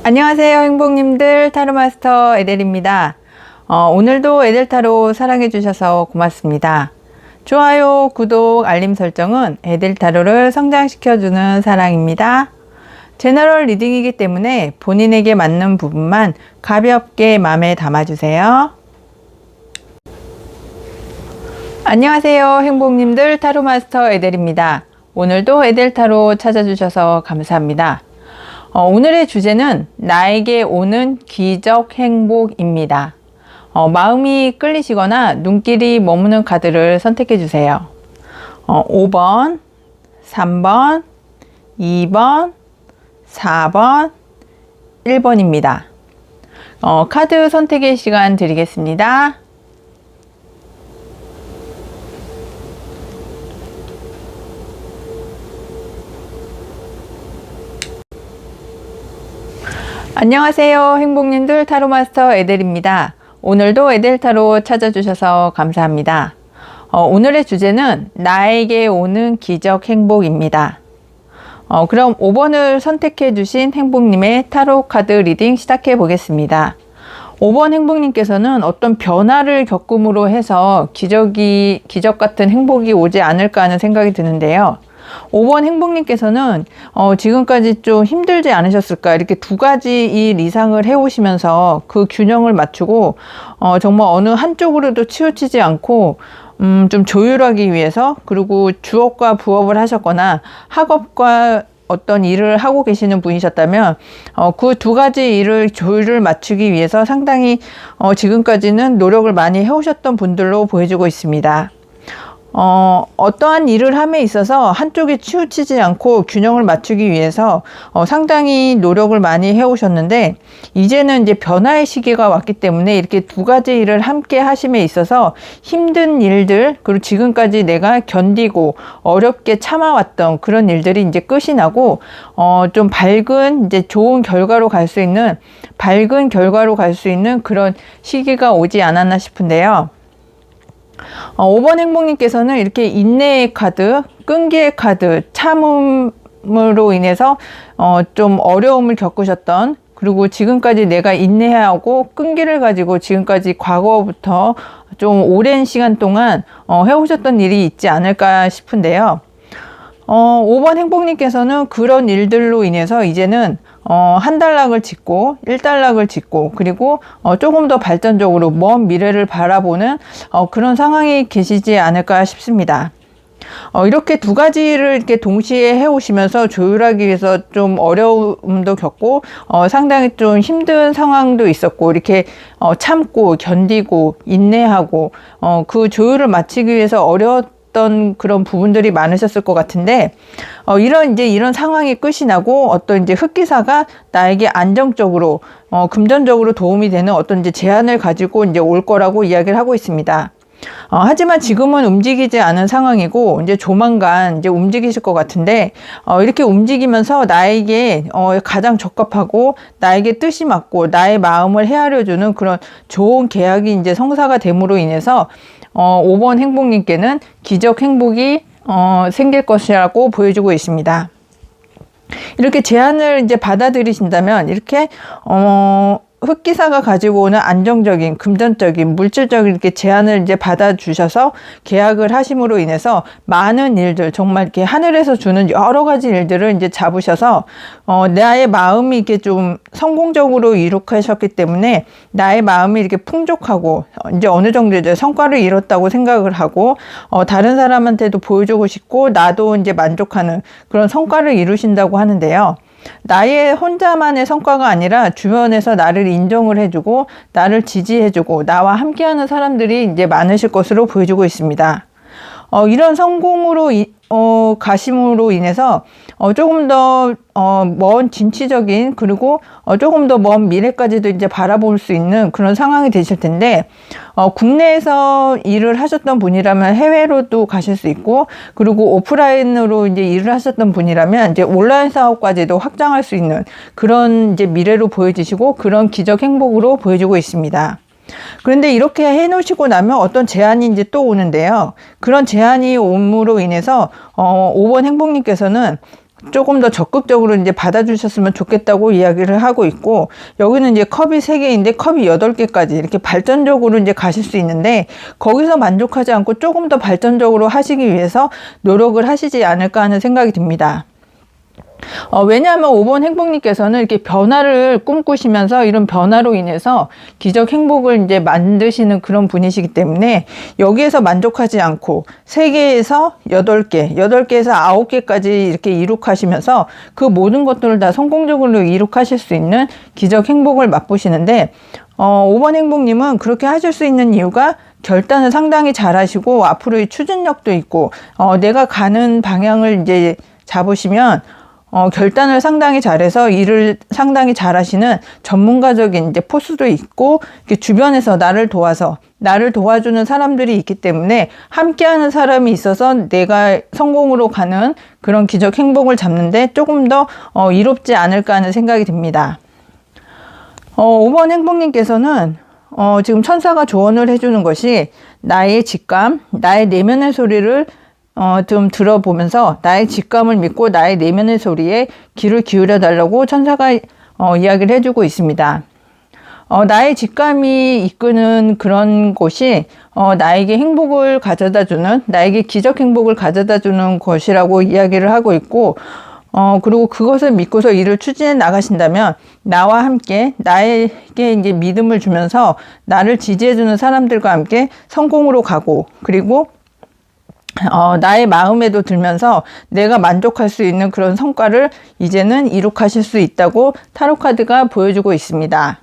안녕하세요 행복님들, 타로마스터 에델입니다. 오늘도 에델타로 사랑해 주셔서 고맙습니다. 좋아요, 구독, 알림 설정은 에델타로를 성장시켜주는 사랑입니다. 제너럴 리딩이기 때문에 본인에게 맞는 부분만 가볍게 마음에 담아주세요. 안녕하세요 행복님들, 타로마스터 에델입니다. 오늘도 에델타로 찾아주셔서 감사합니다. 오늘의 주제는 나에게 오는 기적 행복입니다. 마음이 끌리시거나 눈길이 머무는 카드를 선택해 주세요. 5번, 3번, 2번, 4번, 1번입니다. 카드 선택의 시간 드리겠습니다. 안녕하세요 행복님들, 타로마스터 에델입니다. 오늘도 에델타로 찾아주셔서 감사합니다. 오늘의 주제는 나에게 오는 기적 행복입니다. 그럼 5번을 선택해 주신 행복님의 타로 카드 리딩 시작해 보겠습니다. 5번 행복님께서는 어떤 변화를 겪음으로 해서 기적 같은 행복이 오지 않을까 하는 생각이 드는데요. 5번 행복님께서는 지금까지 좀 힘들지 않으셨을까, 이렇게 두 가지 일 이상을 해오시면서 그 균형을 맞추고 정말 어느 한쪽으로도 치우치지 않고 좀 조율하기 위해서, 그리고 주업과 부업을 하셨거나 학업과 어떤 일을 하고 계시는 분이셨다면 그 두 가지 일을 조율을 맞추기 위해서 상당히 지금까지는 노력을 많이 해오셨던 분들로 보여지고 있습니다. 어떠한 일을 함에 있어서 한쪽에 치우치지 않고 균형을 맞추기 위해서 상당히 노력을 많이 해오셨는데, 이제는 이제 변화의 시기가 왔기 때문에 이렇게 두 가지 일을 함께 하심에 있어서 힘든 일들, 그리고 지금까지 내가 견디고 어렵게 참아왔던 그런 일들이 이제 끝이 나고 좀 밝은, 이제 좋은 결과로 갈 수 있는, 밝은 결과로 갈 수 있는 그런 시기가 오지 않았나 싶은데요. 5번 행복님께서는 이렇게 인내의 카드, 끈기의 카드, 참음으로 인해서 좀 어려움을 겪으셨던, 그리고 지금까지 내가 인내하고 끈기를 가지고 지금까지 과거부터 좀 오랜 시간 동안 해오셨던 일이 있지 않을까 싶은데요. 5번 행복님께서는 그런 일들로 인해서 이제는 한 달락을 짓고 1달락을 짓고, 그리고 조금 더 발전적으로 먼 미래를 바라보는 그런 상황이 계시지 않을까 싶습니다. 이렇게 두 가지를 이렇게 동시에 해오시면서 조율하기 위해서 좀 어려움도 겪고 상당히 좀 힘든 상황도 있었고, 이렇게 참고 견디고 인내하고 그 조율을 맞추기 위해서 어떤 그런 부분들이 많으셨을 것 같은데, 이런 상황이 끝이 나고 어떤 이제 흑기사가 나에게 안정적으로 금전적으로 도움이 되는 어떤 이제 제안을 가지고 이제 올 거라고 이야기를 하고 있습니다. 하지만 지금은 움직이지 않은 상황이고 이제 조만간 이제 움직이실 것 같은데, 이렇게 움직이면서 나에게 가장 적합하고 나에게 뜻이 맞고 나의 마음을 헤아려주는 그런 좋은 계약이 이제 성사가 됨으로 인해서 5번 행복님께는 기적 행복이 생길 것이라고 보여주고 있습니다. 이렇게 제안을 이제 받아들이신다면, 이렇게 흑기사가 가지고 오는 안정적인, 금전적인, 물질적인 이렇게 제안을 이제 받아주셔서 계약을 하심으로 인해서 많은 일들, 정말 이렇게 하늘에서 주는 여러 가지 일들을 이제 잡으셔서 나의 마음이 이렇게 좀 성공적으로 이룩하셨기 때문에 나의 마음이 이렇게 풍족하고 이제 어느 정도 이제 성과를 이뤘다고 생각을 하고 다른 사람한테도 보여주고 싶고 나도 이제 만족하는 그런 성과를 이루신다고 하는데요. 나의 혼자만의 성과가 아니라 주변에서 나를 인정을 해주고 나를 지지해주고 나와 함께하는 사람들이 이제 많으실 것으로 보여주고 있습니다. 이런 성공으로 가심으로 인해서 조금 더 먼 진취적인, 그리고 조금 더 먼 미래까지도 이제 바라볼 수 있는 그런 상황이 되실 텐데, 국내에서 일을 하셨던 분이라면 해외로도 가실 수 있고, 그리고 오프라인으로 이제 일을 하셨던 분이라면 이제 온라인 사업까지도 확장할 수 있는 그런 이제 미래로 보여지시고, 그런 기적 행복으로 보여지고 있습니다. 그런데 이렇게 해 놓으시고 나면 어떤 제한이 이제 또 오는데요. 그런 제한이 옴으로 인해서 5번 행복님께서는 조금 더 적극적으로 이제 받아주셨으면 좋겠다고 이야기를 하고 있고, 여기는 이제 컵이 3개인데 컵이 8개까지 이렇게 발전적으로 이제 가실 수 있는데, 거기서 만족하지 않고 조금 더 발전적으로 하시기 위해서 노력을 하시지 않을까 하는 생각이 듭니다. 왜냐하면 5번 행복님께서는 이렇게 변화를 꿈꾸시면서 이런 변화로 인해서 기적 행복을 이제 만드시는 그런 분이시기 때문에, 여기에서 만족하지 않고 3개에서 8개, 8개에서 9개까지 이렇게 이룩하시면서 그 모든 것들을 다 성공적으로 이룩하실 수 있는 기적 행복을 맛보시는데, 5번 행복님은 그렇게 하실 수 있는 이유가 결단을 상당히 잘 하시고, 앞으로의 추진력도 있고, 내가 가는 방향을 이제 잡으시면 결단을 상당히 잘해서 일을 상당히 잘하시는 전문가적인 이제 포스도 있고, 주변에서 나를 도와주는 사람들이 있기 때문에 함께하는 사람이 있어서 내가 성공으로 가는 그런 기적 행복을 잡는데 조금 더 이롭지 않을까 하는 생각이 듭니다. 5번 행복님께서는 지금 천사가 조언을 해주는 것이, 나의 직감, 나의 내면의 소리를 좀 들어보면서 나의 직감을 믿고 나의 내면의 소리에 귀를 기울여 달라고 천사가 이야기를 해주고 있습니다. 나의 직감이 이끄는 그런 곳이 나에게 행복을 가져다 주는, 나에게 기적 행복을 가져다 주는 것이라고 이야기를 하고 있고, 그리고 그것을 믿고서 일을 추진해 나가신다면 나와 함께 나에게 이제 믿음을 주면서 나를 지지해주는 사람들과 함께 성공으로 가고, 그리고 나의 마음에도 들면서 내가 만족할 수 있는 그런 성과를 이제는 이룩하실 수 있다고 타로카드가 보여주고 있습니다.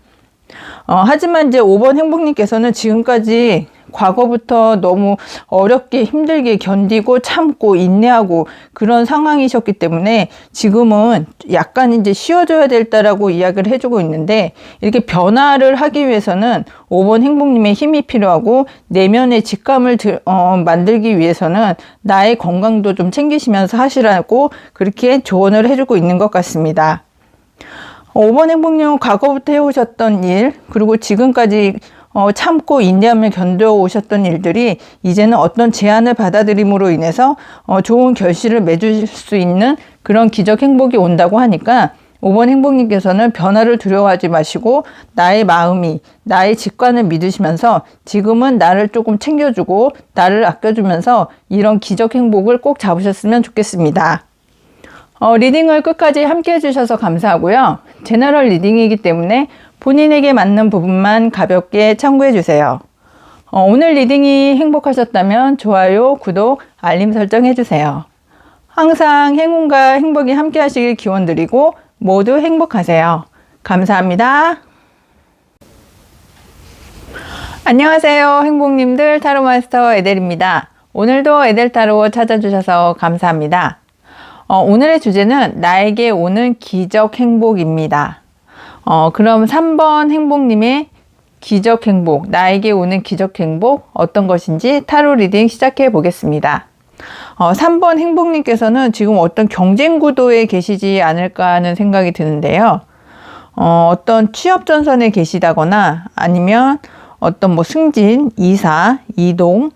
하지만 이제 5번 행복님께서는 지금까지 과거부터 너무 어렵게 힘들게 견디고 참고 인내하고 그런 상황이셨기 때문에 지금은 약간 이제 쉬어줘야 될 때라고 이야기를 해주고 있는데, 이렇게 변화를 하기 위해서는 5번 행복님의 힘이 필요하고, 내면의 직감을 만들기 위해서는 나의 건강도 좀 챙기시면서 하시라고 그렇게 조언을 해주고 있는 것 같습니다. 5번 행복님은 과거부터 해오셨던 일, 그리고 지금까지 참고 인내하며 견뎌오셨던 일들이 이제는 어떤 제안을 받아들임으로 인해서 좋은 결실을 맺을 수 있는 그런 기적 행복이 온다고 하니까, 5번 행복님께서는 변화를 두려워하지 마시고 나의 마음이, 나의 직관을 믿으시면서 지금은 나를 조금 챙겨주고 나를 아껴주면서 이런 기적 행복을 꼭 잡으셨으면 좋겠습니다. 리딩을 끝까지 함께 해주셔서 감사하고요. 제너럴 리딩이기 때문에 본인에게 맞는 부분만 가볍게 참고해 주세요. 오늘 리딩이 행복하셨다면 좋아요, 구독, 알림 설정 해주세요. 항상 행운과 행복이 함께 하시길 기원드리고 모두 행복하세요. 감사합니다. 안녕하세요, 행복님들. 타로마스터 에델입니다. 오늘도 에델타로 찾아주셔서 감사합니다. 오늘의 주제는 나에게 오는 기적 행복입니다. 그럼 3번 행복님의 기적 행복, 나에게 오는 기적 행복 어떤 것인지 타로 리딩 시작해 보겠습니다. 3번 행복님께서는 지금 어떤 경쟁 구도에 계시지 않을까 하는 생각이 드는데요. 어떤 취업 전선에 계시다거나, 아니면 어떤 승진, 이사, 이동,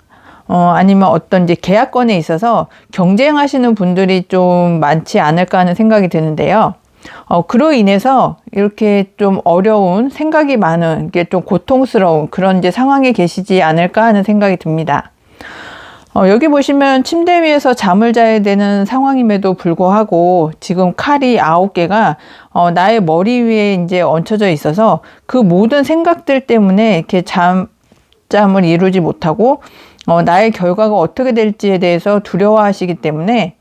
아니면 어떤 이제 계약건에 있어서 경쟁하시는 분들이 좀 많지 않을까 하는 생각이 드는데요. 그로 인해서 이렇게 좀 어려운, 생각이 많은, 이게 좀 고통스러운 그런 이제 상황에 계시지 않을까 하는 생각이 듭니다. 여기 보시면 침대 위에서 잠을 자야 되는 상황임에도 불구하고 지금 칼이 9개가 나의 머리 위에 이제 얹혀져 있어서 그 모든 생각들 때문에 이렇게 잠을 이루지 못하고 나의 결과가 어떻게 될지에 대해서 두려워하시기 때문에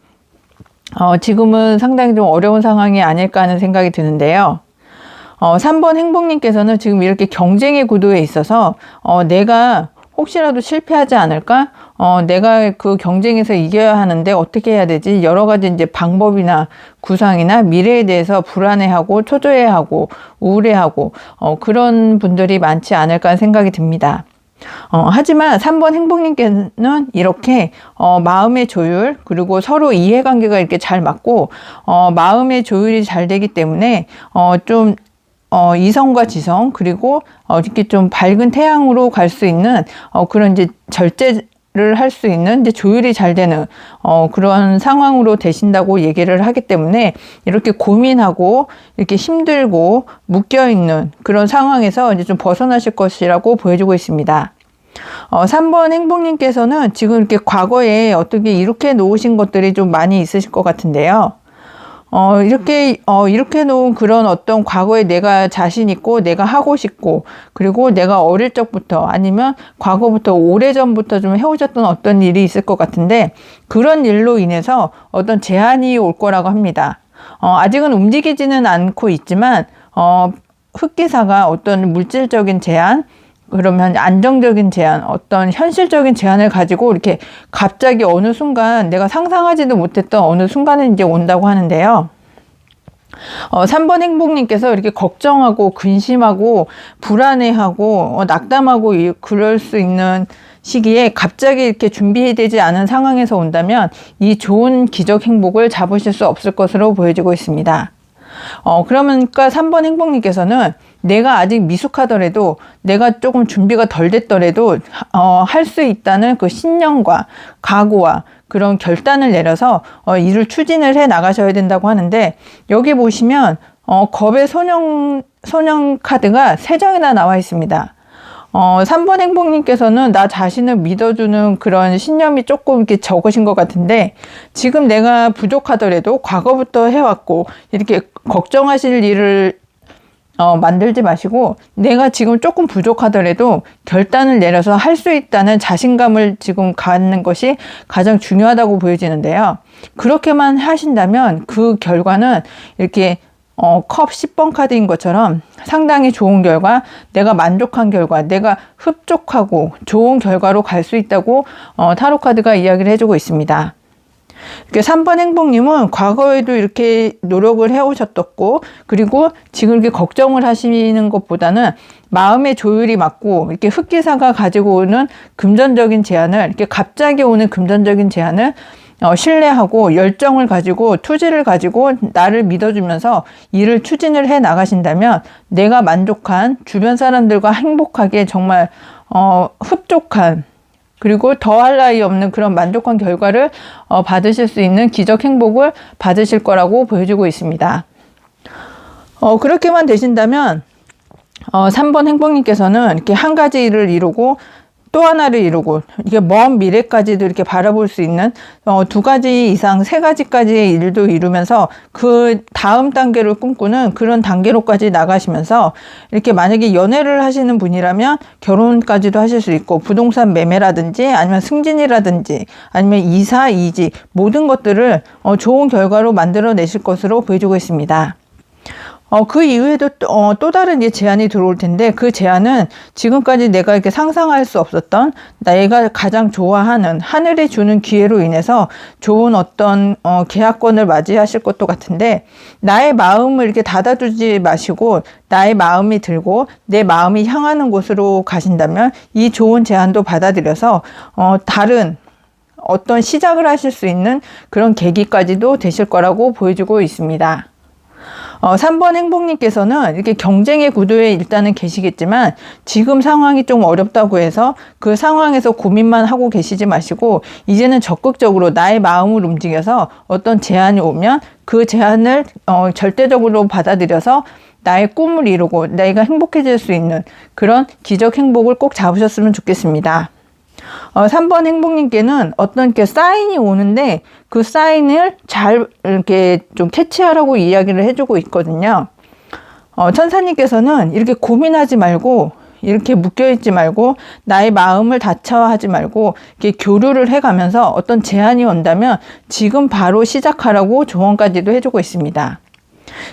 지금은 상당히 좀 어려운 상황이 아닐까 하는 생각이 드는데요. 3번 행복님께서는 지금 이렇게 경쟁의 구도에 있어서 내가 혹시라도 실패하지 않을까? 내가 그 경쟁에서 이겨야 하는데 어떻게 해야 되지? 여러 가지 이제 방법이나 구상이나 미래에 대해서 불안해하고 초조해하고 우울해하고 그런 분들이 많지 않을까 생각이 듭니다. 하지만 3번 행복님께는 이렇게 마음의 조율 그리고 서로 이해관계가 이렇게 잘 맞고 마음의 조율이 잘 되기 때문에 좀 이성과 지성 그리고 이렇게 좀 밝은 태양으로 갈 수 있는 그런 이제 절제를 할 수 있는 이제 조율이 잘 되는 그런 상황으로 되신다고 얘기를 하기 때문에 이렇게 고민하고 이렇게 힘들고 묶여 있는 그런 상황에서 이제 좀 벗어나실 것이라고 보여주고 있습니다. 3번 행복님께서는 지금 이렇게 과거에 어떻게 이렇게 놓으신 것들이 좀 많이 있으실 것 같은데요. 이렇게 놓은 그런 어떤 과거에 내가 자신 있고 내가 하고 싶고 그리고 내가 어릴 적부터 아니면 과거부터 오래전부터 좀 해오셨던 어떤 일이 있을 것 같은데 그런 일로 인해서 어떤 제한이 올 거라고 합니다. 아직은 움직이지는 않고 있지만 흑기사가 어떤 물질적인 제한 그러면 안정적인 제한, 어떤 현실적인 제한을 가지고 이렇게 갑자기 어느 순간 내가 상상하지도 못했던 어느 순간에 이제 온다고 하는데요. 3번 행복님께서 이렇게 걱정하고 근심하고 불안해하고 낙담하고 그럴 수 있는 시기에 갑자기 이렇게 준비되지 않은 상황에서 온다면 이 좋은 기적 행복을 잡으실 수 없을 것으로 보여지고 있습니다. 그러니까 3번 행복님께서는 내가 아직 미숙하더라도 내가 조금 준비가 덜 됐더라도 할 수 있다는 그 신념과 각오와 그런 결단을 내려서 일을 추진을 해 나가셔야 된다고 하는데 여기 보시면 겁의 소년 카드가 3장이나 나와 있습니다. 3번 행복님께서는 나 자신을 믿어주는 그런 신념이 조금 이렇게 적으신 것 같은데 지금 내가 부족하더라도 과거부터 해왔고 이렇게 걱정하실 일을 만들지 마시고 내가 지금 조금 부족하더라도 결단을 내려서 할 수 있다는 자신감을 지금 갖는 것이 가장 중요하다고 보여지는데요. 그렇게만 하신다면 그 결과는 이렇게 컵 10번 카드인 것처럼 상당히 좋은 결과, 내가 만족한 결과, 내가 흡족하고 좋은 결과로 갈 수 있다고 타로 카드가 이야기를 해주고 있습니다. 이렇게 3번 행복님은 과거에도 이렇게 노력을 해오셨었고 그리고 지금 이렇게 걱정을 하시는 것보다는 마음의 조율이 맞고 이렇게 흑기사가 가지고 오는 금전적인 제안을 이렇게 갑자기 오는 금전적인 제안을 신뢰하고 열정을 가지고 투지를 가지고 나를 믿어주면서 일을 추진을 해 나가신다면 내가 만족한 주변 사람들과 행복하게 정말 흡족한 그리고 더할 나위 없는 그런 만족한 결과를 받으실 수 있는 기적 행복을 받으실 거라고 보여주고 있습니다. 그렇게만 되신다면 3번 행복님께서는 이렇게 한 가지 일을 이루고 또 하나를 이루고 이게 먼 미래까지도 이렇게 바라볼 수 있는 2가지 이상 3가지까지의 일도 이루면서 그 다음 단계를 꿈꾸는 그런 단계로까지 나가시면서 이렇게 만약에 연애를 하시는 분이라면 결혼까지도 하실 수 있고 부동산 매매라든지 아니면 승진이라든지 아니면 이사, 이직 모든 것들을 좋은 결과로 만들어내실 것으로 보여주고 있습니다. 그 이후에도 또 다른 이제 제안이 들어올 텐데 그 제안은 지금까지 내가 이렇게 상상할 수 없었던 내가 가장 좋아하는 하늘이 주는 기회로 인해서 좋은 어떤 계약권을 맞이하실 것도 같은데 나의 마음을 이렇게 닫아두지 마시고 나의 마음이 들고 내 마음이 향하는 곳으로 가신다면 이 좋은 제안도 받아들여서 다른 어떤 시작을 하실 수 있는 그런 계기까지도 되실 거라고 보여주고 있습니다. 3번 행복님께서는 이렇게 경쟁의 구도에 일단은 계시겠지만 지금 상황이 좀 어렵다고 해서 그 상황에서 고민만 하고 계시지 마시고 이제는 적극적으로 나의 마음을 움직여서 어떤 제안이 오면 그 제안을 절대적으로 받아들여서 나의 꿈을 이루고 내가 행복해질 수 있는 그런 기적 행복을 꼭 잡으셨으면 좋겠습니다. 3번 행복님께는 어떤 게 사인이 오는데 그 사인을 잘 이렇게 좀 캐치하라고 이야기를 해주고 있거든요. 천사님께서는 이렇게 고민하지 말고 이렇게 묶여있지 말고 나의 마음을 닫혀하지 말고 이렇게 교류를 해가면서 어떤 제안이 온다면 지금 바로 시작하라고 조언까지도 해주고 있습니다.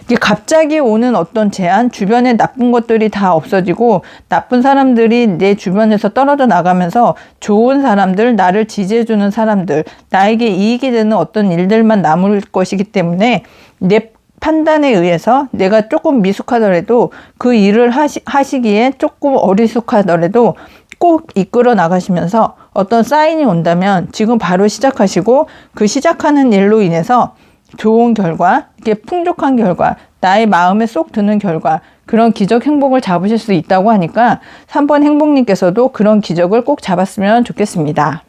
이게 갑자기 오는 어떤 제한, 주변에 나쁜 것들이 다 없어지고 나쁜 사람들이 내 주변에서 떨어져 나가면서 좋은 사람들, 나를 지지해주는 사람들, 나에게 이익이 되는 어떤 일들만 남을 것이기 때문에 내 판단에 의해서 내가 조금 미숙하더라도 그 일을 하시기에 조금 어리숙하더라도 꼭 이끌어 나가시면서 어떤 사인이 온다면 지금 바로 시작하시고 그 시작하는 일로 인해서 좋은 결과, 이렇게 풍족한 결과, 나의 마음에 쏙 드는 결과, 그런 기적 행복을 잡으실 수 있다고 하니까 3번 행복님께서도 그런 기적을 꼭 잡았으면 좋겠습니다.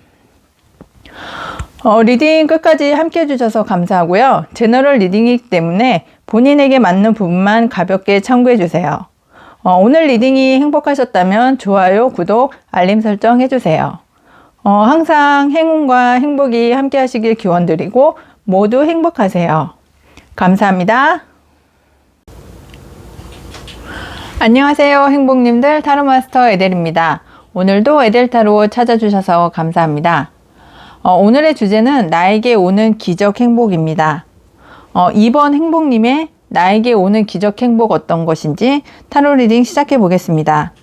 리딩 끝까지 함께 해주셔서 감사하고요. 제너럴 리딩이기 때문에 본인에게 맞는 부분만 가볍게 참고해주세요. 오늘 리딩이 행복하셨다면 좋아요, 구독, 알림 설정 해주세요. 항상 행운과 행복이 함께 하시길 기원드리고 모두 행복하세요. 감사합니다. 안녕하세요, 행복님들. 타로마스터 에델입니다. 오늘도 에델타로 찾아주셔서 감사합니다. 오늘의 주제는 나에게 오는 기적 행복입니다. 2번 행복님의 나에게 오는 기적 행복 어떤 것인지 타로 리딩 시작해 보겠습니다.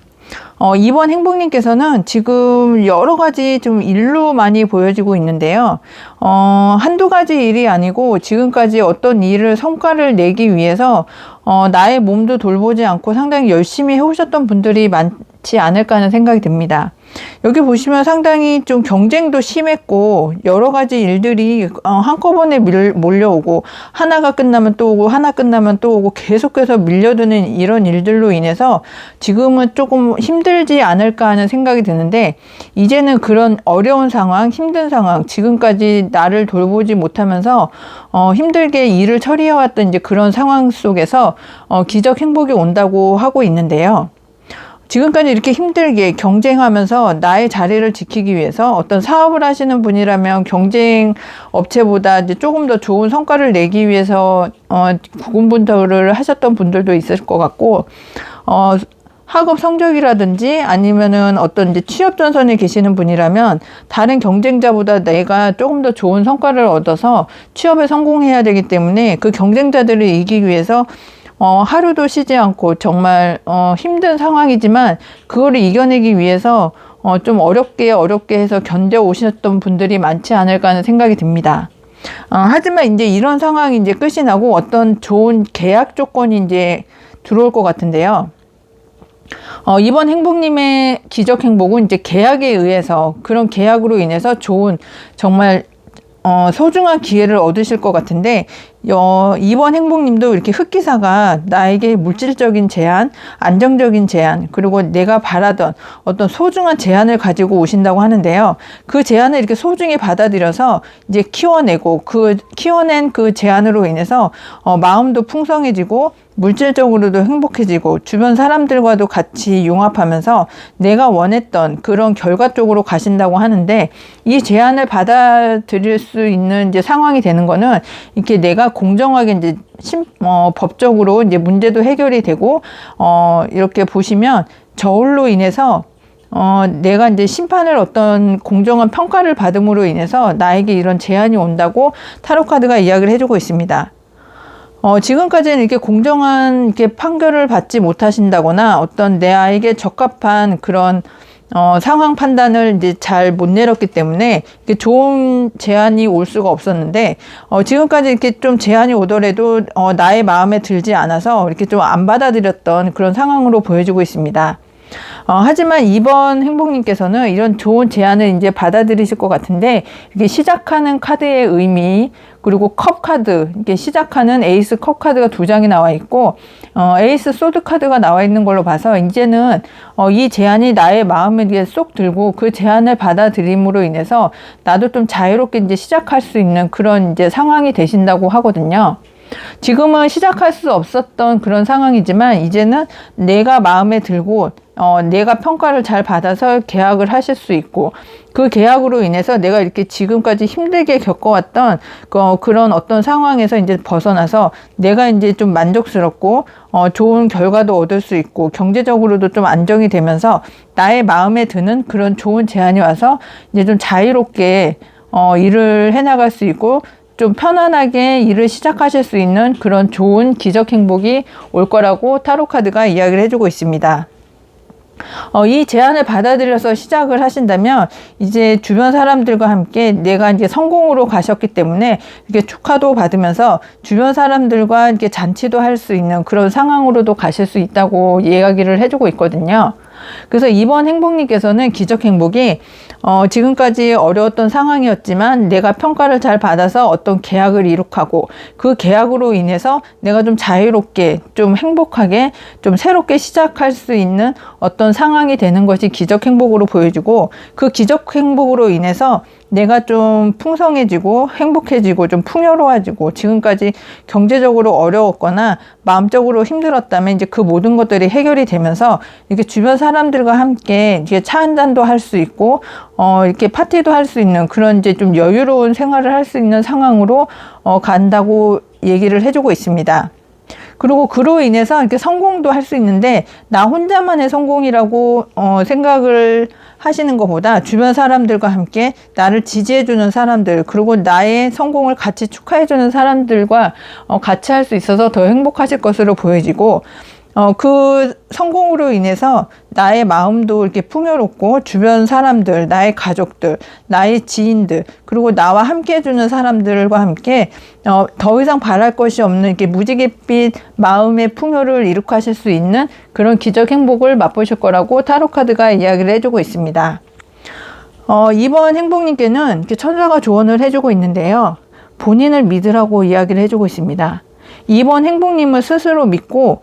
2번 행복님께서는 지금 여러 가지 좀 일로 많이 보여지고 있는데요. 한두 가지 일이 아니고 지금까지 어떤 일을 성과를 내기 위해서 나의 몸도 돌보지 않고 상당히 열심히 해오셨던 분들이 많지 않을까 하는 생각이 듭니다. 여기 보시면 상당히 좀 경쟁도 심했고 여러 가지 일들이 한꺼번에 몰려오고 하나가 끝나면 또 오고 하나 끝나면 또 오고 계속해서 밀려드는 이런 일들로 인해서 지금은 조금 힘들지 않을까 하는 생각이 드는데 이제는 그런 어려운 상황, 힘든 상황, 지금까지 나를 돌보지 못하면서 힘들게 일을 처리해왔던 이제 그런 상황 속에서 기적 행복이 온다고 하고 있는데요. 지금까지 이렇게 힘들게 경쟁하면서 나의 자리를 지키기 위해서 어떤 사업을 하시는 분이라면 경쟁 업체보다 이제 조금 더 좋은 성과를 내기 위해서 고군분투를 하셨던 분들도 있을 것 같고 학업 성적이라든지 아니면은 어떤 이제 취업 전선에 계시는 분이라면 다른 경쟁자보다 내가 조금 더 좋은 성과를 얻어서 취업에 성공해야 되기 때문에 그 경쟁자들을 이기기 위해서 하루도 쉬지 않고 정말 힘든 상황이지만 그거를 이겨내기 위해서 좀 어렵게 해서 견뎌 오셨던 분들이 많지 않을까 하는 생각이 듭니다. 하지만 이제 이런 상황이 이제 끝이 나고 어떤 좋은 계약 조건이 이제 들어올 것 같은데요. 이번 행복님의 기적 행복은 이제 계약에 의해서 그런 계약으로 인해서 좋은 정말 소중한 기회를 얻으실 것 같은데 이번 행복님도 이렇게 흑기사가 나에게 물질적인 제한, 안정적인 제한, 그리고 내가 바라던 어떤 소중한 제한을 가지고 오신다고 하는데요. 그 제한을 이렇게 소중히 받아들여서 이제 키워내고 키워낸 그 제한으로 인해서 마음도 풍성해지고 물질적으로도 행복해지고 주변 사람들과도 같이 융합하면서 내가 원했던 그런 결과 쪽으로 가신다고 하는데 이 제안을 받아들일 수 있는 이제 상황이 되는 거는 이렇게 내가 공정하게 이제 법적으로 이제 문제도 해결이 되고 이렇게 보시면 저울로 인해서 내가 이제 심판을 어떤 공정한 평가를 받음으로 인해서 나에게 이런 제안이 온다고 타로 카드가 이야기를 해주고 있습니다. 지금까지는 이렇게 공정한 이렇게 판결을 받지 못하신다거나 어떤 내에게 적합한 그런 상황 판단을 이제 잘 못 내렸기 때문에 이렇게 좋은 제안이 올 수가 없었는데 지금까지 이렇게 좀 제안이 오더라도 나의 마음에 들지 않아서 이렇게 좀 안 받아들였던 그런 상황으로 보여지고 있습니다. 하지만 이번 행복님께서는 이런 좋은 제안을 이제 받아들이실 것 같은데 이렇게 시작하는 카드의 의미 그리고 컵 카드 이렇게 시작하는 에이스 컵 카드가 2장이 나와 있고 에이스 소드 카드가 나와 있는 걸로 봐서 이제는 이 제안이 나의 마음에 쏙 들고 그 제안을 받아들임으로 인해서 나도 좀 자유롭게 이제 시작할 수 있는 그런 이제 상황이 되신다고 하거든요. 지금은 시작할 수 없었던 그런 상황이지만 이제는 내가 마음에 들고 내가 평가를 잘 받아서 계약을 하실 수 있고 그 계약으로 인해서 내가 이렇게 지금까지 힘들게 겪어왔던 그런 어떤 상황에서 이제 벗어나서 내가 이제 좀 만족스럽고 좋은 결과도 얻을 수 있고 경제적으로도 좀 안정이 되면서 나의 마음에 드는 그런 좋은 제안이 와서 이제 좀 자유롭게 일을 해나갈 수 있고 좀 편안하게 일을 시작하실 수 있는 그런 좋은 기적 행복이 올 거라고 타로 카드가 이야기를 해주고 있습니다. 이 제안을 받아들여서 시작을 하신다면 이제 주변 사람들과 함께 내가 이제 성공으로 가셨기 때문에 이렇게 축하도 받으면서 주변 사람들과 이렇게 잔치도 할 수 있는 그런 상황으로도 가실 수 있다고 이야기를 해주고 있거든요. 그래서 이번 행복님께서는 기적 행복이 지금까지 어려웠던 상황이었지만 내가 평가를 잘 받아서 어떤 계약을 이룩하고 그 계약으로 인해서 내가 좀 자유롭게 좀 행복하게 좀 새롭게 시작할 수 있는 어떤 상황이 되는 것이 기적 행복으로 보여지고 그 기적 행복으로 인해서 내가 좀 풍성해지고 행복해지고 좀 풍요로워지고 지금까지 경제적으로 어려웠거나 마음적으로 힘들었다면 이제 그 모든 것들이 해결이 되면서 이렇게 주변 사람들과 함께 이렇게 차 한 잔도 할 수 있고 이렇게 파티도 할 수 있는 그런 이제 좀 여유로운 생활을 할 수 있는 상황으로 간다고 얘기를 해주고 있습니다. 그리고 그로 인해서 이렇게 성공도 할 수 있는데 나 혼자만의 성공이라고 생각을 하시는 것보다 주변 사람들과 함께 나를 지지해주는 사람들 그리고 나의 성공을 같이 축하해주는 사람들과 같이 할 수 있어서 더 행복하실 것으로 보여지고 그 성공으로 인해서 나의 마음도 이렇게 풍요롭고 주변 사람들, 나의 가족들, 나의 지인들, 그리고 나와 함께 해주는 사람들과 함께 더 이상 바랄 것이 없는 이렇게 무지갯빛 마음의 풍요를 이룩하실 수 있는 그런 기적 행복을 맛보실 거라고 타로 카드가 이야기를 해주고 있습니다. 이번 행복님께는 이렇게 천사가 조언을 해주고 있는데요. 본인을 믿으라고 이야기를 해주고 있습니다. 이번 행복님을 스스로 믿고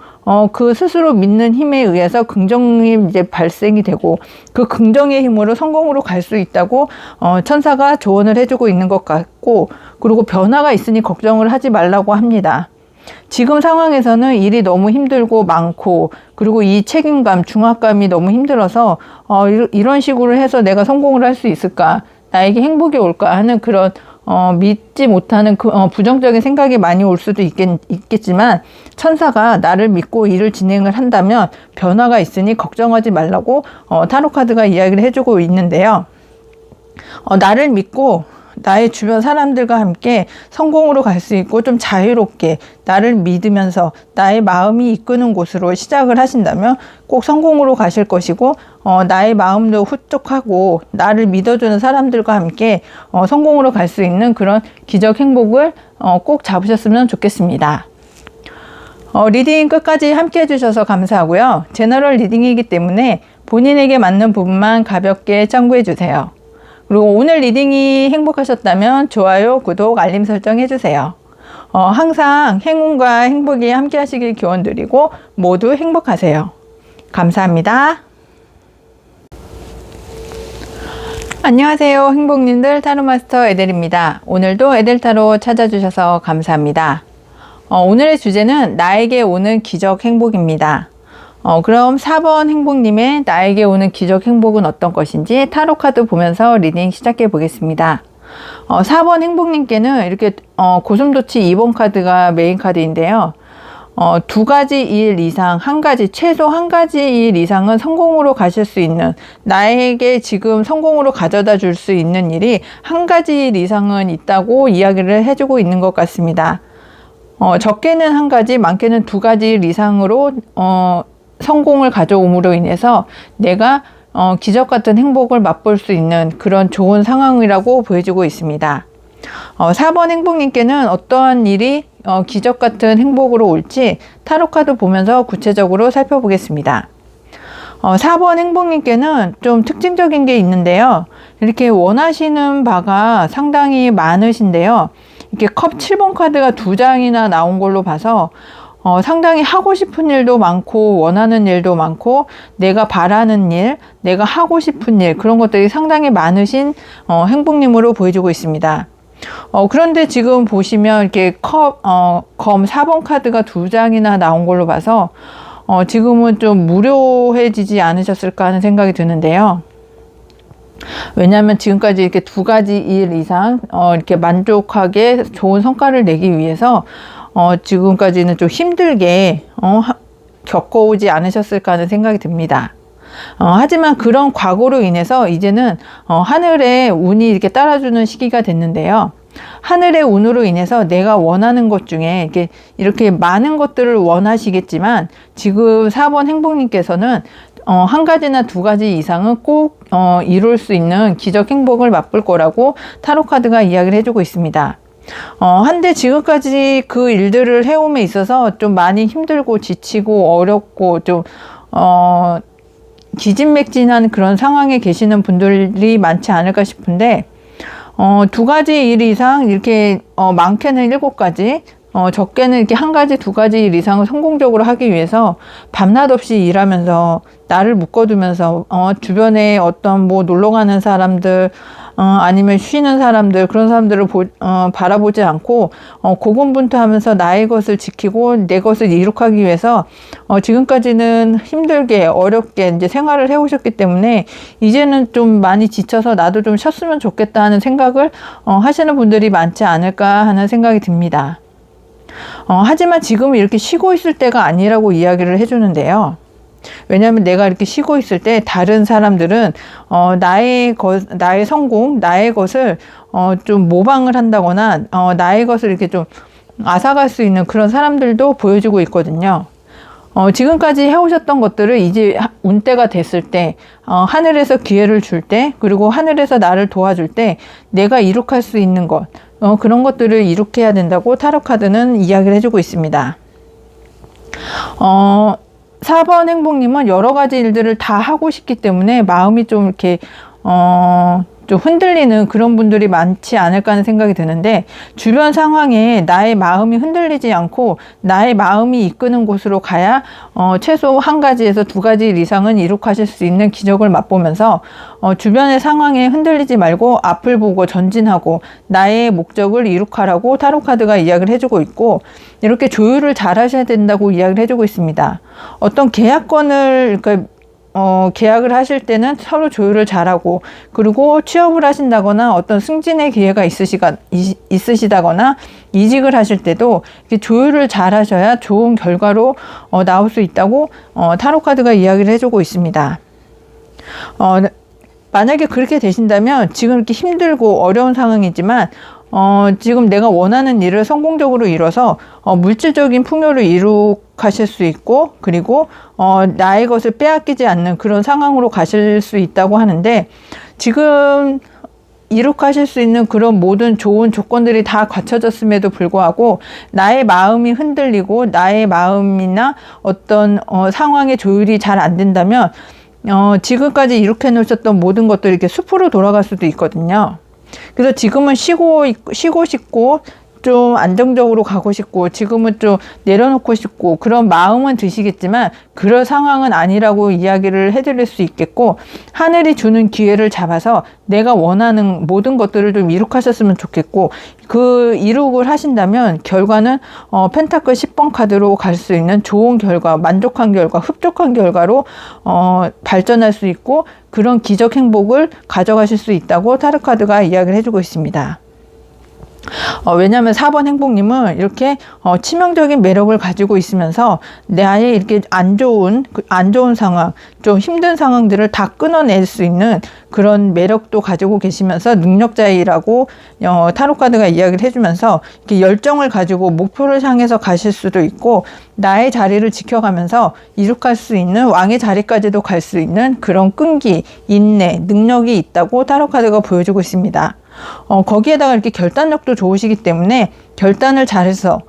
그 스스로 믿는 힘에 의해서 긍정이 이제 발생이 되고 그 긍정의 힘으로 성공으로 갈 수 있다고 천사가 조언을 해주고 있는 것 같고 그리고 변화가 있으니 걱정을 하지 말라고 합니다. 지금 상황에서는 일이 너무 힘들고 많고 그리고 이 책임감, 중압감이 너무 힘들어서 이런 식으로 해서 내가 성공을 할 수 있을까? 나에게 행복이 올까 하는 그런 믿지 못하는 부정적인 생각이 많이 올 수도 있겠지만 천사가 나를 믿고 일을 진행을 한다면 변화가 있으니 걱정하지 말라고 타로 카드가 이야기를 해주고 있는데요. 나를 믿고 나의 주변 사람들과 함께 성공으로 갈 수 있고 좀 자유롭게 나를 믿으면서 나의 마음이 이끄는 곳으로 시작을 하신다면 꼭 성공으로 가실 것이고 나의 마음도 후쩍하고 나를 믿어주는 사람들과 함께 성공으로 갈 수 있는 그런 기적 행복을 꼭 잡으셨으면 좋겠습니다. 리딩 끝까지 함께 해주셔서 감사하고요. 제너럴 리딩이기 때문에 본인에게 맞는 부분만 가볍게 참고해 주세요. 그리고 오늘 리딩이 행복하셨다면 좋아요, 구독, 알림 설정 해주세요. 항상 행운과 행복이 함께 하시길 기원드리고 모두 행복하세요. 감사합니다. 안녕하세요. 행복님들 타로마스터 에델입니다. 오늘도 에델타로 찾아주셔서 감사합니다. 오늘의 주제는 나에게 오는 기적 행복입니다. 그럼 4번 행복님의 나에게 오는 기적 행복은 어떤 것인지 타로 카드 보면서 리딩 시작해 보겠습니다. 4번 행복님께는 이렇게 고슴도치 2번 카드가 메인 카드인데요. 두 가지 일 이상, 최소 한 가지 일 이상은 성공으로 가실 수 있는, 나에게 지금 성공으로 가져다 줄 수 있는 일이 한 가지 일 이상은 있다고 이야기를 해주고 있는 것 같습니다. 적게는 한 가지, 많게는 두 가지 일 이상으로 성공을 가져옴으로 인해서 내가 기적 같은 행복을 맛볼 수 있는 그런 좋은 상황이라고 보여지고 있습니다. 4번 행복님께는 어떠한 일이 기적 같은 행복으로 올지 타로카드 보면서 구체적으로 살펴보겠습니다. 4번 행복님께는 좀 특징적인 게 있는데요. 이렇게 원하시는 바가 상당히 많으신데요. 이렇게 컵 7번 카드가 2장이나 나온 걸로 봐서 상당히 하고 싶은 일도 많고 원하는 일도 많고 내가 바라는 일, 내가 하고 싶은 일 그런 것들이 상당히 많으신 행복님으로 보여지고 있습니다. 그런데 지금 보시면 이렇게 검 4번 카드가 2장이나 나온 걸로 봐서 지금은 좀 무료해지지 않으셨을까 하는 생각이 드는데요. 왜냐하면 지금까지 이렇게 두 가지 일 이상 이렇게 만족하게 좋은 성과를 내기 위해서 지금까지는 좀 힘들게 겪어오지 않으셨을까 하는 생각이 듭니다. 하지만 그런 과거로 인해서 이제는 하늘의 운이 이렇게 따라주는 시기가 됐는데요. 하늘의 운으로 인해서 내가 원하는 것 중에 이렇게 많은 것들을 원하시겠지만 지금 4번 행복님께서는 한 가지나 두 가지 이상은 꼭 이룰 수 있는 기적 행복을 맛볼 거라고 타로 카드가 이야기를 해주고 있습니다. 한데 지금까지 그 일들을 해옴에 있어서 좀 많이 힘들고 지치고 어렵고 좀 기진맥진한 그런 상황에 계시는 분들이 많지 않을까 싶은데 두 가지 일 이상 이렇게 많게는 7가지 적게는 이렇게 한 가지 두 가지 일 이상을 성공적으로 하기 위해서 밤낮 없이 일하면서 나를 묶어두면서 주변에 어떤 뭐 놀러 가는 사람들 아니면 쉬는 사람들 그런 사람들을 바라보지 않고 고군분투하면서 나의 것을 지키고 내 것을 이룩하기 위해서 지금까지는 힘들게 어렵게 이제 생활을 해오셨기 때문에 이제는 좀 많이 지쳐서 나도 좀 쉬었으면 좋겠다 하는 생각을 하시는 분들이 많지 않을까 하는 생각이 듭니다. 하지만 지금은 이렇게 쉬고 있을 때가 아니라고 이야기를 해주는데요. 왜냐하면 내가 이렇게 쉬고 있을 때 다른 사람들은 나의 성공, 나의 것을 좀 모방을 한다거나 나의 것을 이렇게 좀 앗아갈 수 있는 그런 사람들도 보여주고 있거든요. 지금까지 해오셨던 것들을 이제 운때가 됐을 때 하늘에서 기회를 줄 때 그리고 하늘에서 나를 도와줄 때 내가 이룩할 수 있는 것 그런 것들을 이룩해야 된다고 타로카드는 이야기를 해주고 있습니다. 4번 행복님은 여러 가지 일들을 다 하고 싶기 때문에 마음이 좀 이렇게 좀 흔들리는 그런 분들이 많지 않을까 하는 생각이 드는데 주변 상황에 나의 마음이 흔들리지 않고 나의 마음이 이끄는 곳으로 가야 최소 한 가지에서 두 가지 이상은 이룩하실 수 있는 기적을 맛보면서 주변의 상황에 흔들리지 말고 앞을 보고 전진하고 나의 목적을 이룩하라고 타로카드가 이야기를 해주고 있고 이렇게 조율을 잘 하셔야 된다고 이야기를 해주고 있습니다. 어떤 계약권을 계약을 하실 때는 서로 조율을 잘하고 그리고 취업을 하신다거나 어떤 승진의 기회가 있으시다거나 이직을 하실 때도 이렇게 조율을 잘 하셔야 좋은 결과로 나올 수 있다고 타로카드가 이야기를 해주고 있습니다. 만약에 그렇게 되신다면 지금 이렇게 힘들고 어려운 상황이지만 지금 내가 원하는 일을 성공적으로 이뤄서 물질적인 풍요를 이룩하실 수 있고 그리고 나의 것을 빼앗기지 않는 그런 상황으로 가실 수 있다고 하는데 지금 이룩하실 수 있는 그런 모든 좋은 조건들이 다 갖춰졌음에도 불구하고 나의 마음이 흔들리고 나의 마음이나 어떤 상황의 조율이 잘 안 된다면 지금까지 이룩해 놓으셨던 모든 것들이 이렇게 숲으로 돌아갈 수도 있거든요. 그래서 지금은 쉬고 싶고 좀 안정적으로 가고 싶고 지금은 좀 내려놓고 싶고 그런 마음은 드시겠지만 그럴 상황은 아니라고 이야기를 해드릴 수 있겠고 하늘이 주는 기회를 잡아서 내가 원하는 모든 것들을 좀 이룩하셨으면 좋겠고 그 이룩을 하신다면 결과는 펜타클 10번 카드로 갈 수 있는 좋은 결과, 만족한 결과, 흡족한 결과로 발전할 수 있고 그런 기적 행복을 가져가실 수 있다고 타로카드가 이야기를 해주고 있습니다. 왜냐하면 4번 행복님은 이렇게 치명적인 매력을 가지고 있으면서 나의 이렇게 안 좋은 상황, 좀 힘든 상황들을 다 끊어낼 수 있는 그런 매력도 가지고 계시면서 능력자이라고 타로카드가 이야기를 해주면서 이렇게 열정을 가지고 목표를 향해서 가실 수도 있고 나의 자리를 지켜가면서 이룩할 수 있는 왕의 자리까지도 갈 수 있는 그런 끈기, 인내, 능력이 있다고 타로카드가 보여주고 있습니다. 거기에다가 이렇게 결단력도 좋으시기 때문에 결단을 잘해서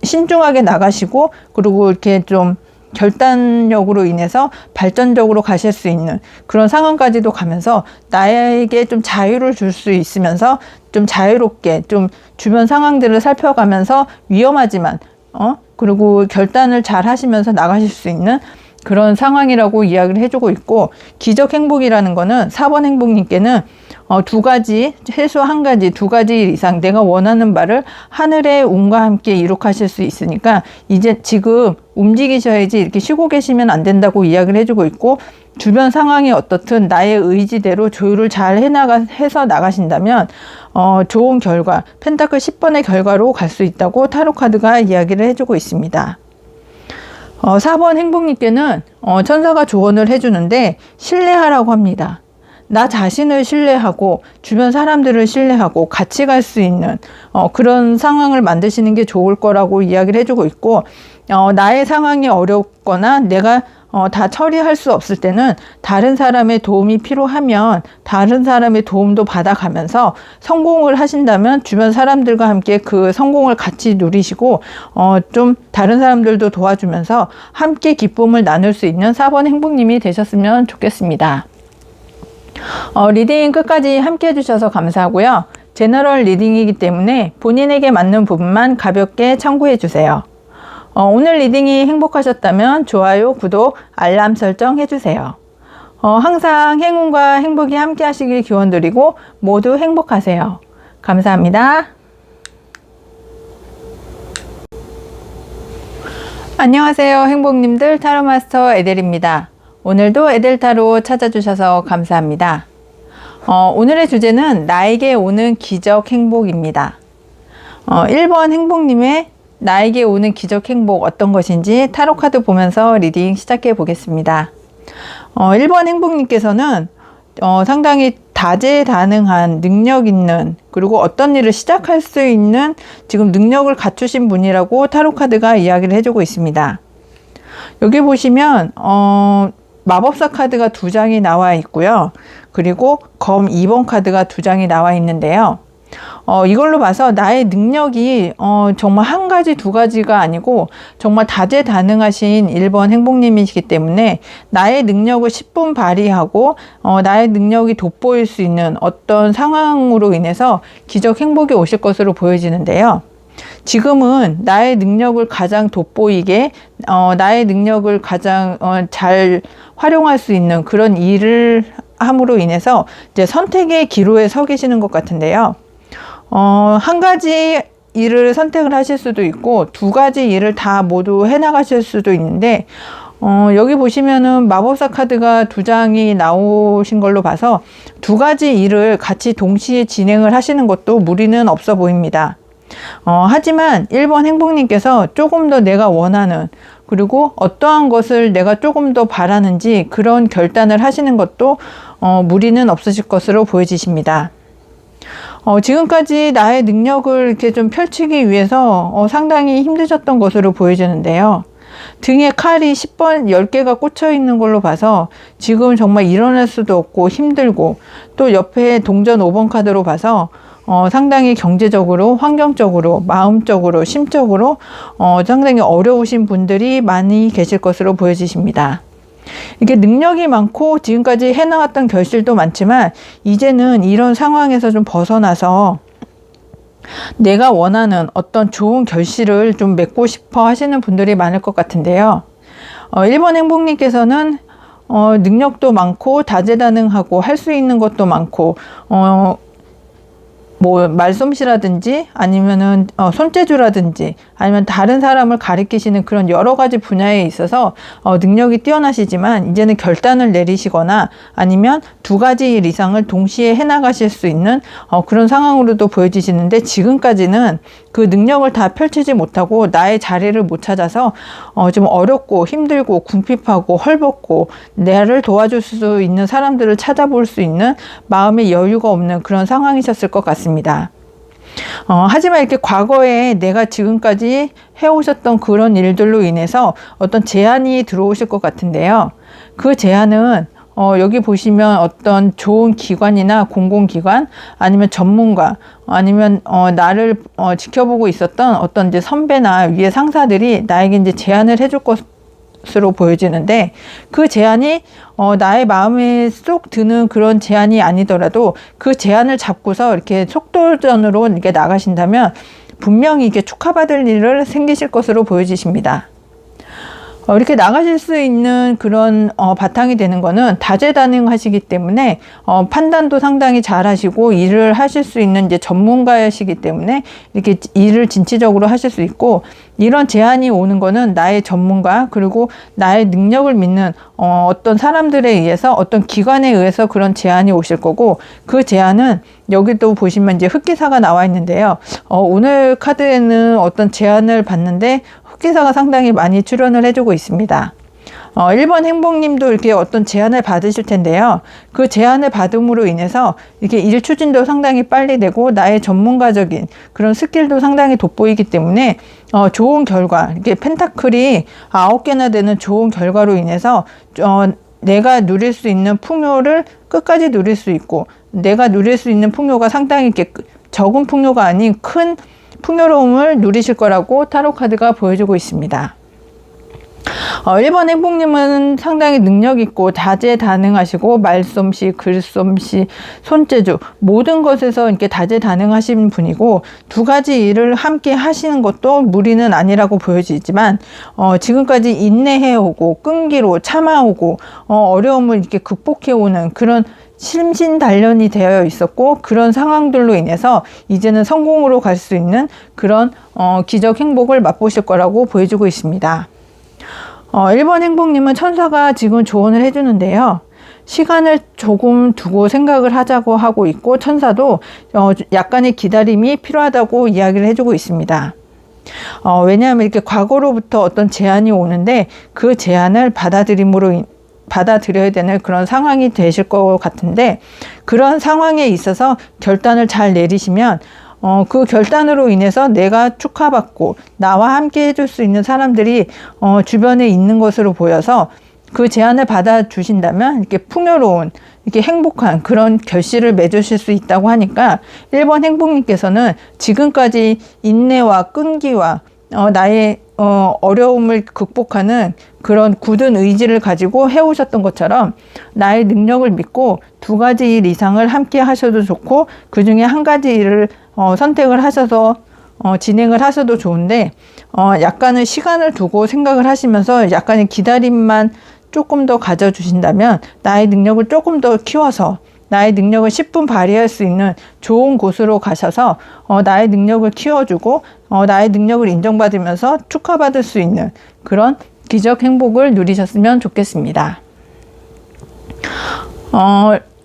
신중하게 나가시고 그리고 이렇게 좀 결단력으로 인해서 발전적으로 가실 수 있는 그런 상황까지도 가면서 나에게 좀 자유를 줄 수 있으면서 좀 자유롭게 좀 주변 상황들을 살펴가면서 위험하지만 그리고 결단을 잘 하시면서 나가실 수 있는 그런 상황이라고 이야기를 해주고 있고 기적 행복이라는 거는 4번 행복님께는 두 가지, 최소 한 가지, 두 가지 이상 내가 원하는 바를 하늘의 운과 함께 이룩하실 수 있으니까 이제 지금 움직이셔야지 이렇게 쉬고 계시면 안 된다고 이야기를 해주고 있고 주변 상황이 어떻든 나의 의지대로 조율을 잘 해서 나가신다면 좋은 결과, 펜타클 10번의 결과로 갈 수 있다고 타로카드가 이야기를 해주고 있습니다. 4번 행복님께는 천사가 조언을 해주는데 신뢰하라고 합니다. 나 자신을 신뢰하고 주변 사람들을 신뢰하고 같이 갈 수 있는 그런 상황을 만드시는 게 좋을 거라고 이야기를 해주고 있고, 나의 상황이 어렵거나 내가 다 처리할 수 없을 때는 다른 사람의 도움이 필요하면 다른 사람의 도움도 받아가면서 성공을 하신다면 주변 사람들과 함께 그 성공을 같이 누리시고 좀 다른 사람들도 도와주면서 함께 기쁨을 나눌 수 있는 4번 행복님이 되셨으면 좋겠습니다. 리딩 끝까지 함께 해주셔서 감사하고요. 제너럴 리딩이기 때문에 본인에게 맞는 부분만 가볍게 참고해 주세요. 오늘 리딩이 행복하셨다면 좋아요, 구독, 알람 설정 해주세요. 항상 행운과 행복이 함께 하시길 기원드리고 모두 행복하세요. 감사합니다. 안녕하세요, 행복님들. 타로마스터 에델입니다. 오늘도 에델타로 찾아주셔서 감사합니다. 오늘의 주제는 나에게 오는 기적 행복입니다. 1번 행복님의 나에게 오는 기적 행복 어떤 것인지 타로카드 보면서 리딩 시작해 보겠습니다. 1번 행복님께서는 상당히 다재다능한 능력 있는, 그리고 어떤 일을 시작할 수 있는 지금 능력을 갖추신 분이라고 타로카드가 이야기를 해주고 있습니다. 여기 보시면 마법사 카드가 2장이 나와 있고요. 그리고 검 2번 카드가 2장이 나와 있는데요. 이걸로 봐서 나의 능력이 정말 한 가지 두 가지가 아니고 정말 다재다능하신 1번 행복님이시기 때문에 나의 능력을 10분 발휘하고 나의 능력이 돋보일 수 있는 어떤 상황으로 인해서 기적 행복이 오실 것으로 보여지는데요. 지금은 나의 능력을 가장 돋보이게 나의 능력을 가장 잘 활용할 수 있는 그런 일을 함으로 인해서 이제 선택의 기로에 서 계시는 것 같은데요. 한 가지 일을 선택을 하실 수도 있고 두 가지 일을 다 모두 해나가실 수도 있는데 여기 보시면은 마법사 카드가 2장이 나오신 걸로 봐서 두 가지 일을 같이 동시에 진행을 하시는 것도 무리는 없어 보입니다. 하지만 1번 행복님께서 조금 더 내가 원하는, 그리고 어떠한 것을 내가 조금 더 바라는지 그런 결단을 하시는 것도 무리는 없으실 것으로 보여지십니다. 지금까지 나의 능력을 이렇게 좀 펼치기 위해서 상당히 힘드셨던 것으로 보여지는데요. 등에 칼이 10개가 꽂혀 있는 걸로 봐서 지금 정말 일어날 수도 없고 힘들고, 또 옆에 동전 5번 카드로 봐서 상당히 경제적으로, 환경적으로, 마음적으로, 심적으로 상당히 어려우신 분들이 많이 계실 것으로 보여지십니다. 이게 능력이 많고 지금까지 해나왔던 결실도 많지만 이제는 이런 상황에서 좀 벗어나서 내가 원하는 어떤 좋은 결실을 좀 맺고 싶어 하시는 분들이 많을 것 같은데요. 1번 행복님께서는 능력도 많고 다재다능하고 할 수 있는 것도 많고 뭐 말솜씨라든지 아니면은 손재주라든지 아니면 다른 사람을 가리키시는 그런 여러 가지 분야에 있어서 능력이 뛰어나시지만 이제는 결단을 내리시거나 아니면 두 가지 일 이상을 동시에 해나가실 수 있는 그런 상황으로도 보여지시는데, 지금까지는 그 능력을 다 펼치지 못하고 나의 자리를 못 찾아서 좀 어렵고 힘들고 궁핍하고 헐벗고 나를 도와줄 수 있는 사람들을 찾아볼 수 있는 마음의 여유가 없는 그런 상황이셨을 것 같습니다. 하지만 이렇게 과거에 내가 지금까지 해오셨던 그런 일들로 인해서 어떤 제안이 들어오실 것 같은데요. 그 제안은 여기 보시면 어떤 좋은 기관이나 공공기관 아니면 전문가 아니면 나를 지켜보고 있었던 어떤 이제 선배나 위에 상사들이 나에게 이제 제안을 해줄 것으로 보여지는데, 그 제안이 나의 마음에 쏙 드는 그런 제안이 아니더라도 그 제안을 잡고서 이렇게 속도전으로 이렇게 나가신다면 분명히 이게 축하받을 일을 생기실 것으로 보여지십니다. 이렇게 나가실 수 있는 그런 바탕이 되는 거는 다재다능하시기 때문에 판단도 상당히 잘 하시고 일을 하실 수 있는 이제 전문가이시기 때문에 이렇게 일을 진취적으로 하실 수 있고, 이런 제안이 오는 거는 나의 전문가 그리고 나의 능력을 믿는 어떤 사람들에 의해서, 어떤 기관에 의해서 그런 제안이 오실 거고, 그 제안은 여기도 보시면 이제 흑기사가 나와 있는데요. 오늘 카드에는 어떤 제안을 받는데 흑기사가 상당히 많이 출연을 해주고 있습니다. 1번 행복님도 이렇게 어떤 제안을 받으실 텐데요. 그 제안을 받음으로 인해서 이렇게 일 추진도 상당히 빨리 되고 나의 전문가적인 그런 스킬도 상당히 돋보이기 때문에 좋은 결과, 이게 펜타클이 9개나 되는 좋은 결과로 인해서 내가 누릴 수 있는 풍요를 끝까지 누릴 수 있고, 내가 누릴 수 있는 풍요가 상당히 이렇게 적은 풍요가 아닌 큰 풍요로움을 누리실 거라고 타로 카드가 보여주고 있습니다. 1번 행복님은 상당히 능력 있고 다재다능하시고 말솜씨, 글솜씨, 손재주 모든 것에서 이렇게 다재다능하신 분이고, 두 가지 일을 함께 하시는 것도 무리는 아니라고 보여지지만 지금까지 인내해오고 끈기로 참아오고 어려움을 이렇게 극복해오는 그런 심신단련이 되어 있었고, 그런 상황들로 인해서 이제는 성공으로 갈 수 있는 그런 기적 행복을 맛보실 거라고 보여주고 있습니다. 1번 행복님은 천사가 지금 조언을 해주는데요. 시간을 조금 두고 생각을 하자고 하고 있고, 천사도 약간의 기다림이 필요하다고 이야기를 해주고 있습니다. 왜냐하면 이렇게 과거로부터 어떤 제안이 오는데 그 제안을 받아들여야 되는 그런 상황이 되실 것 같은데, 그런 상황에 있어서 결단을 잘 내리시면 그 결단으로 인해서 내가 축하받고 나와 함께 해줄 수 있는 사람들이 주변에 있는 것으로 보여서 그 제안을 받아주신다면 이렇게 풍요로운, 이렇게 행복한 그런 결실을 맺으실 수 있다고 하니까 1번 행복님께서는 지금까지 인내와 끈기와 나의 어려움을 극복하는 그런 굳은 의지를 가지고 해오셨던 것처럼 나의 능력을 믿고 두 가지 일 이상을 함께 하셔도 좋고, 그 중에 한 가지 일을 선택을 하셔서 진행을 하셔도 좋은데, 약간의 시간을 두고 생각을 하시면서 약간의 기다림만 조금 더 가져주신다면 나의 능력을 조금 더 키워서 나의 능력을 10분 발휘할 수 있는 좋은 곳으로 가셔서 나의 능력을 키워주고 나의 능력을 인정받으면서 축하받을 수 있는 그런 기적 행복을 누리셨으면 좋겠습니다.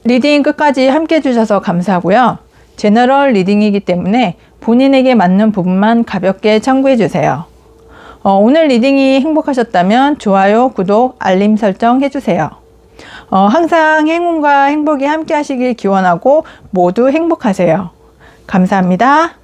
리딩 끝까지 함께 해주셔서 감사하고요. 제너럴 리딩이기 때문에 본인에게 맞는 부분만 가볍게 참고해 주세요. 오늘 리딩이 행복하셨다면 좋아요, 구독, 알림 설정 해주세요. 항상 행운과 행복이 함께 하시길 기원하고 모두 행복하세요. 감사합니다.